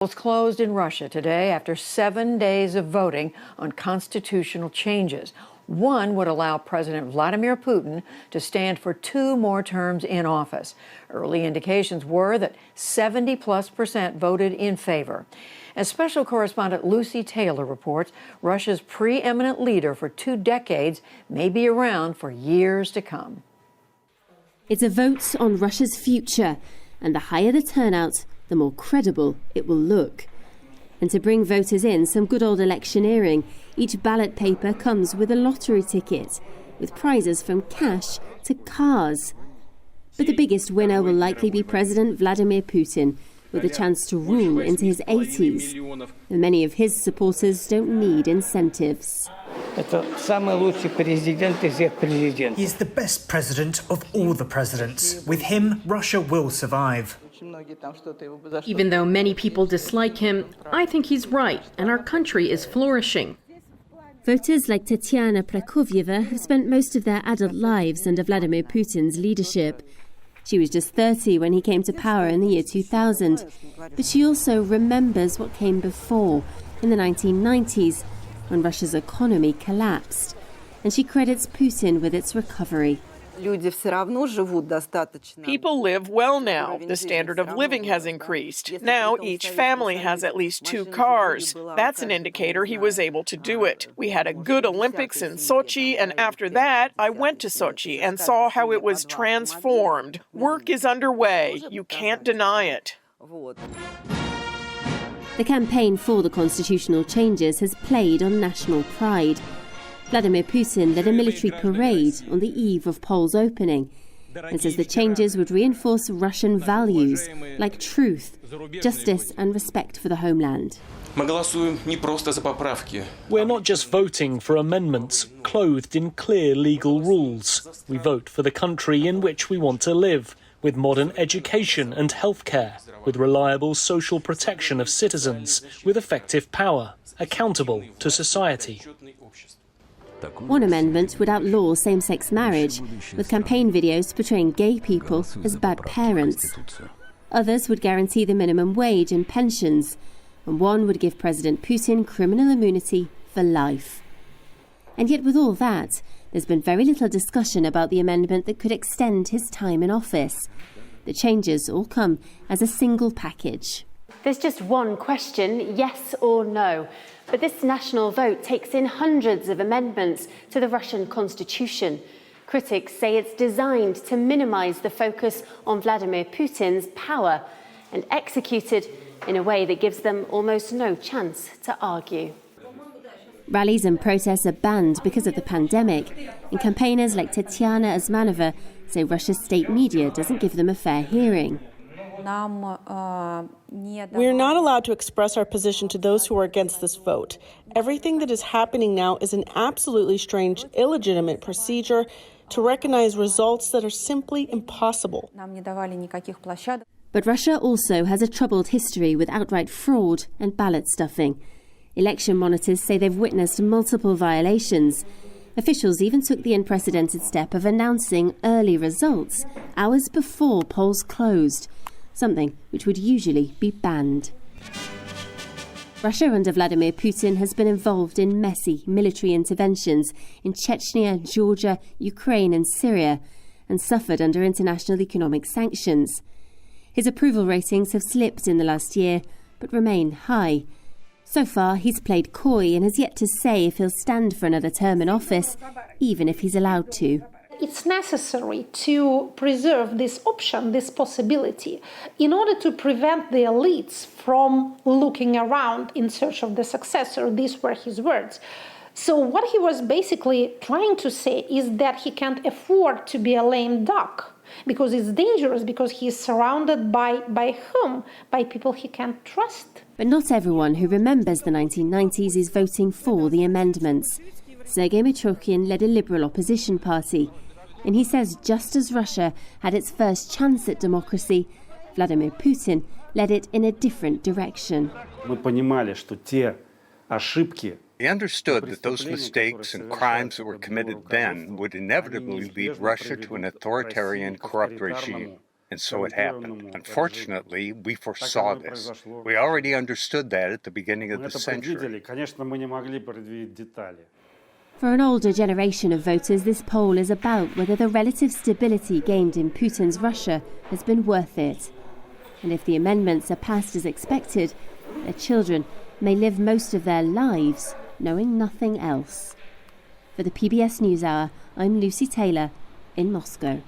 Polls closed in Russia today after 7 days of voting on constitutional changes. One would allow President Vladimir Putin to stand for 2 more terms in office. Early indications were that 70+% voted in favor. As special correspondent Lucy Taylor reports, Russia's preeminent leader for 2 decades may be around for years to come. It's a vote on Russia's future, and the higher the turnout, the more credible it will look. And to bring voters in some good old electioneering, each ballot paper comes with a lottery ticket, with prizes from cash to cars. But the biggest winner will likely be President Vladimir Putin, with a chance to rule into his 80s. And many of his supporters don't need incentives. He's the best president of all the presidents. With him, Russia will survive. Even though many people dislike him, I think he's right, and our country is flourishing. Voters like Tatiana Prakovyeva have spent most of their adult lives under Vladimir Putin's leadership. She was just 30 when he came to power in the year 2000, but she also remembers what came before, in the 1990s, when Russia's economy collapsed, and she credits Putin with its recovery. People live well now. The standard of living has increased. Now each family has at least 2 cars. That's an indicator he was able to do it. We had a good Olympics in Sochi, and after that, I went to Sochi and saw how it was transformed. Work is underway. You can't deny it. The campaign for the constitutional changes has played on national pride. Vladimir Putin led a military parade on the eve of polls opening and says the changes would reinforce Russian values like truth, justice and respect for the homeland. We're not just voting for amendments clothed in clear legal rules. We vote for the country in which we want to live, with modern education and healthcare, with reliable social protection of citizens, with effective power, accountable to society. One amendment would outlaw same-sex marriage, with campaign videos portraying gay people as bad parents. Others would guarantee the minimum wage and pensions, and one would give President Putin criminal immunity for life. And yet with all that, there's been very little discussion about the amendment that could extend his time in office. The changes all come as a single package. There's just one question, yes or no. But this national vote takes in hundreds of amendments to the Russian constitution. Critics say it's designed to minimise the focus on Vladimir Putin's power and executed in a way that gives them almost no chance to argue. Rallies and protests are banned because of the pandemic, and campaigners like Tatiana Asmanova say Russia's state media doesn't give them a fair hearing. We are not allowed to express our position to those who are against this vote. Everything that is happening now is an absolutely strange, illegitimate procedure to recognize results that are simply impossible. But Russia also has a troubled history with outright fraud and ballot stuffing. Election monitors say they've witnessed multiple violations. Officials even took the unprecedented step of announcing early results hours before polls closed, something which would usually be banned. Russia under Vladimir Putin has been involved in messy military interventions in Chechnya, Georgia, Ukraine and Syria, and suffered under international economic sanctions. His approval ratings have slipped in the last year, but remain high. So far, he's played coy and has yet to say if he'll stand for another term in office, even if he's allowed to. It's necessary to preserve this option, this possibility, in order to prevent the elites from looking around in search of the successor. These were his words. So what he was basically trying to say is that he can't afford to be a lame duck, because it's dangerous, because he's surrounded by whom? By people he can't trust. But not everyone who remembers the 1990s is voting for the amendments. Sergei Mitrokhin led a liberal opposition party, and he says just as Russia had its first chance at democracy, Vladimir Putin led it in a different direction. We understood that those mistakes and crimes that were committed then would inevitably lead Russia to an authoritarian, corrupt regime. And so it happened. Unfortunately, we foresaw this. We already understood that at the beginning of the century. For an older generation of voters, this poll is about whether the relative stability gained in Putin's Russia has been worth it. And if the amendments are passed as expected, their children may live most of their lives knowing nothing else. For the PBS NewsHour, I'm Lucy Taylor in Moscow.